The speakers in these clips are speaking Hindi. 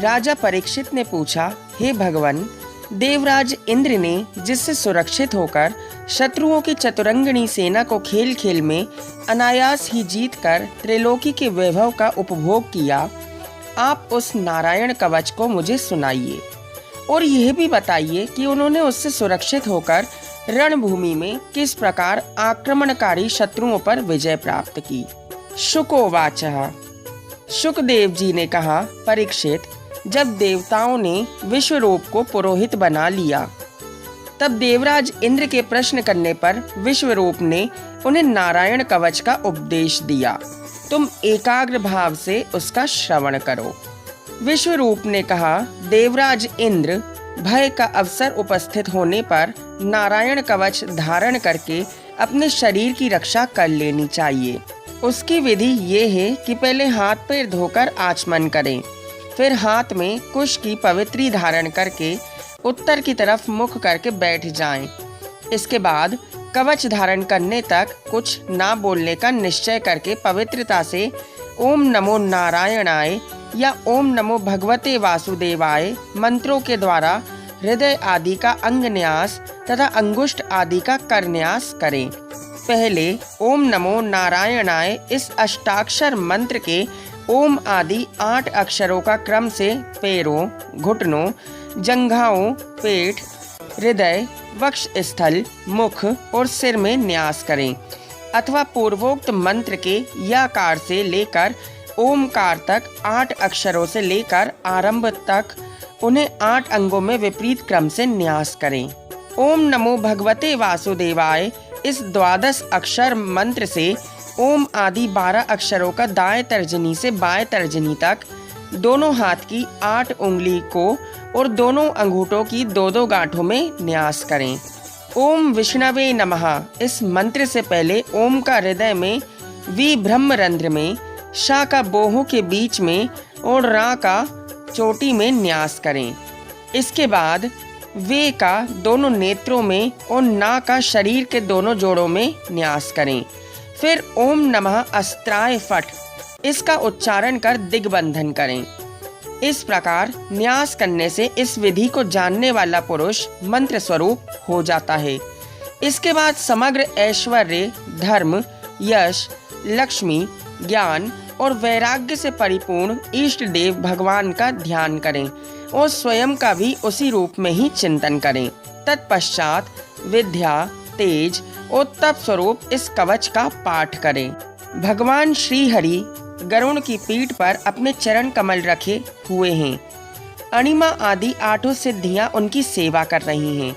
राजा परीक्षित ने पूछा, हे भगवान, देवराज इंद्र ने जिससे सुरक्षित होकर शत्रुओं की चतुरंगिणी सेना को खेल खेल में अनायास ही जीतकर त्रिलोकी के वैभव का उपभोग किया, आप उस नारायण कवच को मुझे सुनाइए और यह भी बताइए कि उन्होंने उससे सुरक्षित होकर रणभूमि में किस प्रकार आक्रमणकारी शत्रुओं पर विजय प्राप्त की। शुकोवाचः। शुकदेव जी ने कहा, परीक्षित, जब देवताओं ने विश्वरूप को पुरोहित बना लिया, तब देवराज इंद्र के प्रश्न करने पर विश्वरूप ने उन्हें नारायण कवच का उपदेश दिया। तुम एकाग्र भाव से उसका श्रवण करो। विश्वरूप ने कहा, देवराज इंद्र, भय का अवसर उपस्थित होने पर नारायण कवच धारण करके अपने शरीर की रक्षा कर लेनी चाहिए। उसकी विधि ये है कि पहले हाथ पैर धोकर आचमन करें, फिर हाथ में कुश की पवित्री धारण करके उत्तर की तरफ मुख करके बैठ जाएं। इसके बाद कवच धारण करने तक कुछ ना बोलने का निश्चय करके पवित्रता से ओम नमो नारायणाय या ओम नमो भगवते वासुदेवाय मंत्रों के द्वारा हृदय आदि का अंगन्यास तथा अंगुष्ठ आदि का करन्यास करें। पहले ओम नमो नारायणाय इस अष्टाक्षर मंत्र के ओम आदि 8 अक्षरों का क्रम से पैरों, घुटनों, जंघाओं, पेट, हृदय, वक्ष स्थल, मुख और सिर में न्यास करें अथवा पूर्वोक्त मंत्र के याकार से लेकर ओमकार तक 8 अक्षरों से लेकर आरंभ तक उन्हें 8 अंगों में विपरीत क्रम से न्यास करें। ओम नमो भगवते वासुदेवाय इस 12 अक्षर मंत्र से ओम आदि 12 अक्षरों का दाएं तर्जनी से बाएं तर्जनी तक दोनों हाथ की 8 उंगली को और दोनों अंगूठों की 2-2 गांठों में न्यास करें। ओम विष्णवे नमः इस मंत्र से पहले ओम का हृदय में, वी ब्रह्मरंध्र में, शा का बोहों के बीच में और रा का चोटी में न्यास करें। इसके बाद वे का दोनों नेत्रों में और ना का शरीर के दोनों जोड़ों में न्यास करें। फिर ओम नमः अस्त्राय फट इसका उच्चारण कर दिग्बंधन करें। इस प्रकार न्यास करने से इस विधि को जानने वाला पुरुष मंत्र स्वरूप हो जाता है। इसके बाद समग्र ऐश्वर्य, धर्म, यश, लक्ष्मी, ज्ञान और वैराग्य से परिपूर्ण इष्ट देव भगवान का ध्यान करें और स्वयं का भी उसी रूप में ही चिंतन करें। तत्पश्चात विद्या, तेज और तप स्वरूप इस कवच का पाठ करें। भगवान श्री हरि गरुण की पीठ पर अपने चरण कमल रखे हुए हैं। अणिमा आदि 8 सिद्धियां उनकी सेवा कर रही हैं।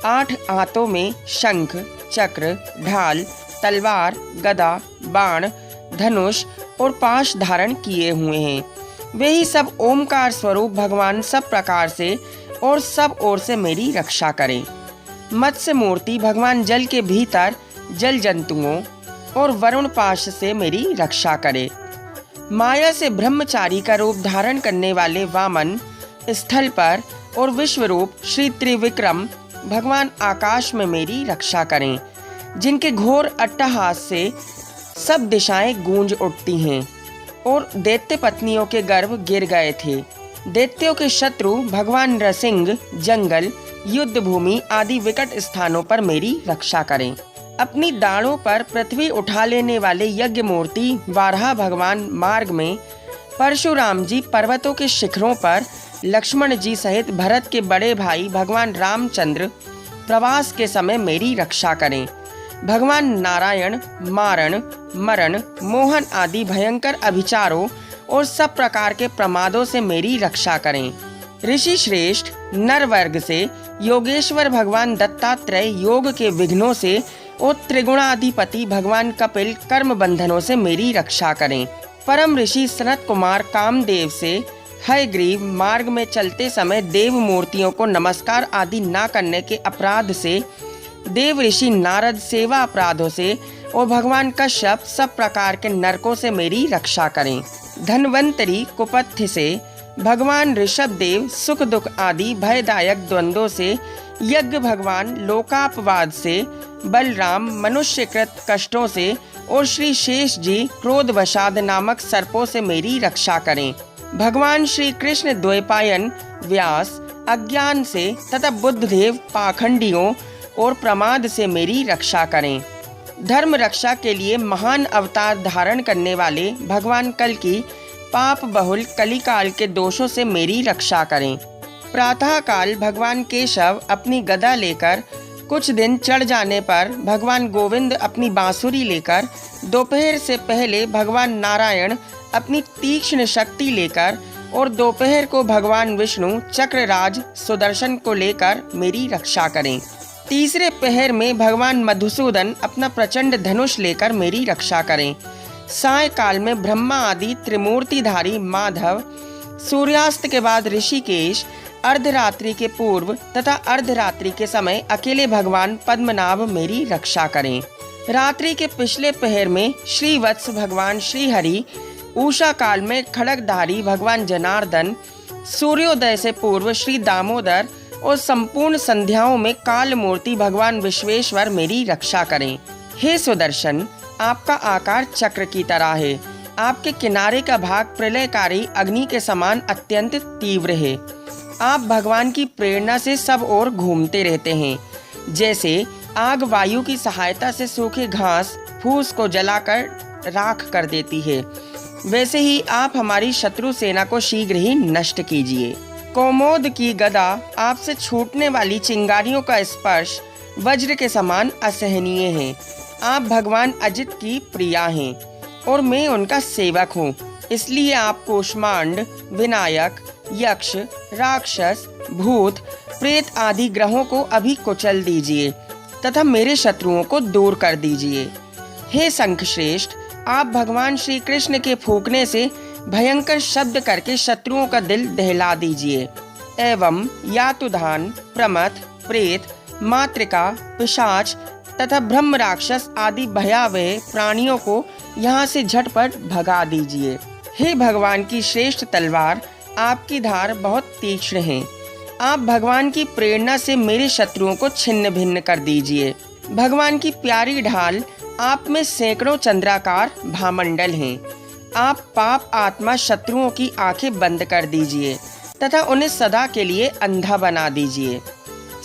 8 हाथों में शंख, चक्र, ढाल, तलवार, गदा, बाण, धनुष और पाश धारण किए हुए हैं। वे ही सब ओमकार स्वरूप भगवान सब प्रकार से और सब ओर से मेरी रक्षा करें। मत्स्य मूर्ति भगवान जल के भीतर जल जंतुओं और वरुण पाश से मेरी रक्षा करे। माया से ब्रह्मचारी का रूप धारण करने वाले वामन स्थल पर और विश्वरूप श्री त्रिविक्रम भगवान आकाश में मेरी रक्षा करें, जिनके घोर अट्टहास से सब दिशाएं गूंज उठती हैं और दैत्य पत्नियों के गर्भ गिर गए थे। दैत्यों के शत्रु भगवान नृसिंह जंगल, युद्ध भूमि आदि विकट स्थानों पर मेरी रक्षा करें। अपनी दाढ़ों पर पृथ्वी उठा लेने वाले यज्ञ मूर्ति वाराह भगवान मार्ग में, परशुराम जी पर्वतों के शिखरों पर, लक्ष्मण जी सहित भरत के बड़े भाई भगवान रामचंद्र प्रवास के समय मेरी रक्षा करें। भगवान नारायण मारण, मरण, मोहन आदि भयंकर अभिचारों और सब प्रकार के प्रमादों से मेरी रक्षा करें। ऋषि श्रेष्ठ नर वर्ग से योगेश्वर भगवान दत्तात्रेय योग के विघ्नों से और त्रिगुणाधिपति भगवान कपिल कर्म बंधनों से मेरी रक्षा करें। परम ऋषि सनत कुमार कामदेव से हयग्रीव मार्ग में चलते समय देव मूर्तियों को नमस्कार आदि न करने के अपराध से, देव ऋषि नारद सेवा अपराधों से और भगवान कश्यप सब प्रकार के नरकों से मेरी रक्षा करें। धन्वंतरी कुपथ्य से, भगवान ऋषभ देव सुख दुख आदि भयदायक द्वंद्वों से, यज्ञ भगवान लोकापवाद से, बलराम मनुष्यकृत कष्टों से और श्री शेष जी क्रोध वशाद नामक सर्पों से मेरी रक्षा करें। भगवान श्री कृष्ण द्वैपायन व्यास अज्ञान से तथा बुद्धदेव पाखंडियों और प्रमाद से मेरी रक्षा करें। धर्म रक्षा के लिए महान अवतार धारण करने वाले भगवान कल की पाप बहुल कलिकाल के दोषों से मेरी रक्षा करें। प्रातः काल भगवान केशव अपनी गदा लेकर, कुछ दिन चढ़ जाने पर भगवान गोविंद अपनी बांसुरी लेकर, दोपहर से पहले भगवान नारायण अपनी तीक्ष्ण शक्ति लेकर और दोपहर को भगवान विष्णु चक्रराज सुदर्शन को लेकर मेरी रक्षा करें। तीसरे पहर में भगवान मधुसूदन अपना प्रचंड धनुष लेकर मेरी रक्षा करें। सायकाल में ब्रह्मा आदि त्रिमूर्तिधारी माधव, सूर्यास्त के बाद ऋषिकेश, अर्धरात्रि के पूर्व तथा अर्धरात्रि के समय अकेले भगवान पद्मनाभ मेरी रक्षा करें। रात्रि के पिछले पहर में श्रीवत्स भगवान श्रीहरि, उषा काल में खड़गधारी भगवान जनार्दन, सूर्योदय से पूर्व श्री दामोदर और संपूर्ण संध्याओं में काल मूर्ति भगवान विश्वेश्वर मेरी रक्षा करें। हे सुदर्शन, आपका आकार चक्र की तरह है। आपके किनारे का भाग प्रलयकारी अग्नि के समान अत्यंत तीव्र है। आप भगवान की प्रेरणा से सब ओर घूमते रहते हैं। जैसे आग वायु की सहायता से सूखे घास फूस को जलाकर राख कर देती है, वैसे ही आप हमारी शत्रु सेना को शीघ्र ही नष्ट कीजिए। कौमोद की गदा आपसे छूटने वाली चिंगारियों का स्पर्श वज्र के समान असहनीय है। आप भगवान अजित की प्रिया हैं और मैं उनका सेवक हूँ, इसलिए आप कूष्मांड, विनायक, यक्ष, राक्षस, भूत, प्रेत आदि ग्रहों को अभी कुचल दीजिए तथा मेरे शत्रुओं को दूर कर दीजिए। हे शंखश्रेष्ठ, आप भगवान श्री कृष्ण के फूंकने से भयंकर शब्द करके शत्रुओं का दिल दहला दीजिए एवं यातुधान, प्रमथ, प्रेत, मातृका, पिशाच तथा ब्रह्म राक्षस आदि भयावह प्राणियों को यहाँ से झटपट भगा दीजिए। हे भगवान की श्रेष्ठ तलवार, आपकी धार बहुत तीक्ष्ण है। आप भगवान की प्रेरणा से मेरे शत्रुओं को छिन्न भिन्न कर दीजिए। भगवान की प्यारी ढाल आप में सैकड़ों चंद्राकार भामंडल हैं। आप पाप आत्मा शत्रुओं की आंखें बंद कर दीजिए तथा उन्हें सदा के लिए अंधा बना दीजिए।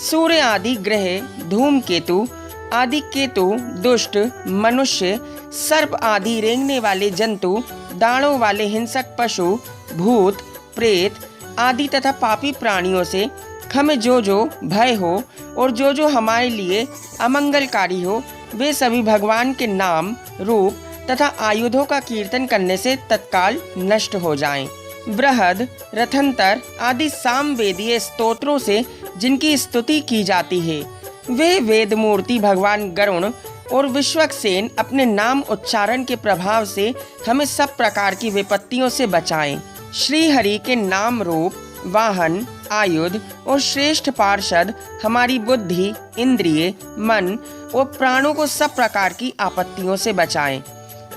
सूर्य आदि ग्रह, धूमकेतु आदि केतु, दुष्ट मनुष्य, सर्प आदि रेंगने वाले जंतु, दाढ़ों वाले हिंसक पशु, भूत, प्रेत आदि तथा पापी प्राणियों से हमें जो जो भय हो और जो जो हमारे लिए अमंगलकारी हो, वे सभी भगवान के नाम, रूप तथा आयुधों का कीर्तन करने से तत्काल नष्ट हो जाएं। बृहद, रथंतर आदि सामवेदीय स्तोत्रों से जिनकी स्तुति की जाती है, वे वेद मूर्ति भगवान गरुण और विश्वक्सेन अपने नाम उच्चारण के प्रभाव से हमें सब प्रकार की विपत्तियों से बचाएं। श्री हरि के नाम, रूप, वाहन, आयुध और श्रेष्ठ पार्षद हमारी बुद्धि, इंद्रिय, मन और प्राणों को सब प्रकार की आपत्तियों से बचाएं।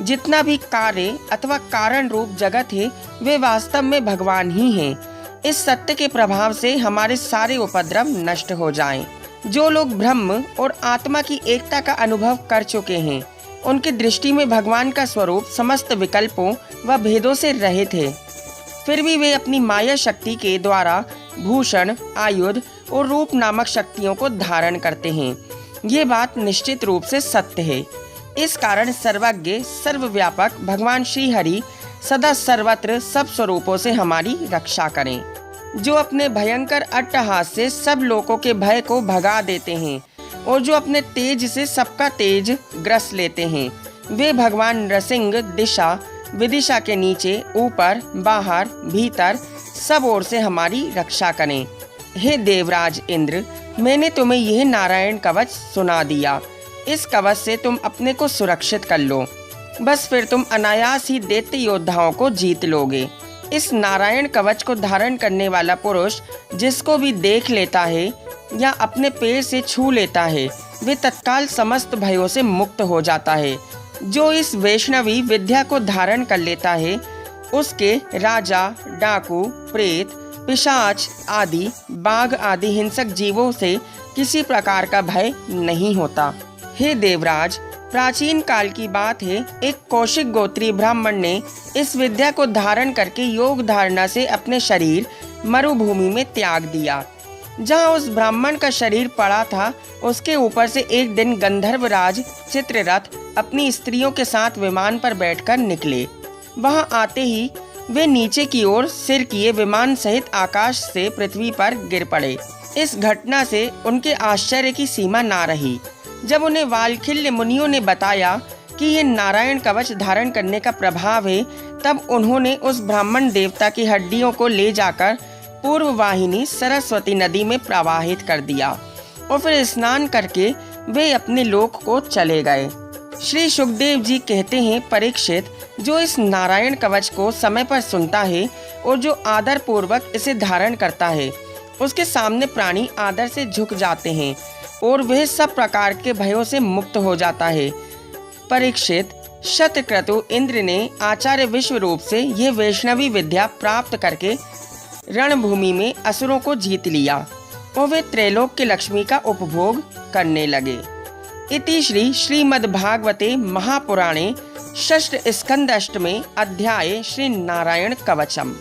जितना भी कार्य अथवा कारण रूप जगत है, वे वास्तव में भगवान ही हैं। इस सत्य के प्रभाव से हमारे सारे उपद्रव नष्ट हो जाएं। जो लोग ब्रह्म और आत्मा की एकता का अनुभव कर चुके हैं, उनकी दृष्टि में भगवान का स्वरूप समस्त विकल्पों व भेदों से रहित है। फिर भी वे अपनी माया शक्ति के द्वारा भूषण, आयुध और रूप नामक शक्तियों को धारण करते हैं। ये बात निश्चित रूप से सत्य है। इस कारण सर्वज्ञ, सर्वव्यापक भगवान श्री हरि सदा सर्वत्र सब स्वरूपों से हमारी रक्षा करें। जो अपने भयंकर अट्टहास से सब लोगों के भय को भगा देते हैं और जो अपने तेज से सबका तेज ग्रस लेते हैं, वे भगवान नृसिंह दिशा विदिशा के नीचे, ऊपर, बाहर, भीतर सब ओर से हमारी रक्षा करें। हे देवराज इंद्र, मैंने तुम्हें यह नारायण कवच सुना दिया। इस कवच से तुम अपने को सुरक्षित कर लो, बस फिर तुम अनायास ही दैत्य योद्धाओं को जीत लोगे। इस नारायण कवच को धारण करने वाला पुरुष जिसको भी देख लेता है या अपने पैर से छू लेता है, वे तत्काल समस्त भयों से मुक्त हो जाता है। जो इस वैष्णवी विद्या को धारण कर लेता है, उसके राजा, डाकू, प्रेत, पिशाच आदि, बाघ आदि हिंसक जीवों से किसी प्रकार का भय नहीं होता। हे देवराज, प्राचीन काल की बात है, एक कौशिक गोत्री ब्राह्मण ने इस विद्या को धारण करके योग धारणा से अपने शरीर मरुभूमि में त्याग दिया। जहाँ उस ब्राह्मण का शरीर पड़ा था, उसके ऊपर से एक दिन गंधर्वराज चित्ररथ अपनी स्त्रियों के साथ विमान पर बैठकर निकले। वहाँ आते ही वे नीचे की ओर सिर किए विमान सहित आकाश से पृथ्वी पर गिर पड़े। इस घटना से उनके आश्चर्य की सीमा ना रही। जब उन्हें वालखिल्य मुनियों ने बताया कि ये नारायण कवच धारण करने का प्रभाव है, तब उन्होंने उस ब्राह्मण देवता की हड्डियों को ले जाकर पूर्व वाहिनी सरस्वती नदी में प्रवाहित कर दिया और फिर स्नान करके वे अपने लोक को चले गए। श्री सुखदेव जी कहते हैं, परीक्षित, जो इस नारायण कवच को समय पर सुनता है और जो आदर पूर्वक इसे धारण करता है, उसके सामने प्राणी आदर से झुक जाते हैं और वह सब प्रकार के भयों से मुक्त हो जाता है। परीक्षित, शतक्रतु इंद्र ने आचार्य विश्वरूप से यह वैष्णवी विद्या प्राप्त करके रणभूमि में असुरों को जीत लिया और वे त्रैलोक की लक्ष्मी का उपभोग करने लगे। इति श्रीमद्भागवते महापुराणे षष्ठ स्कंद अष्टमे अध्याये श्री नारायण कवचम।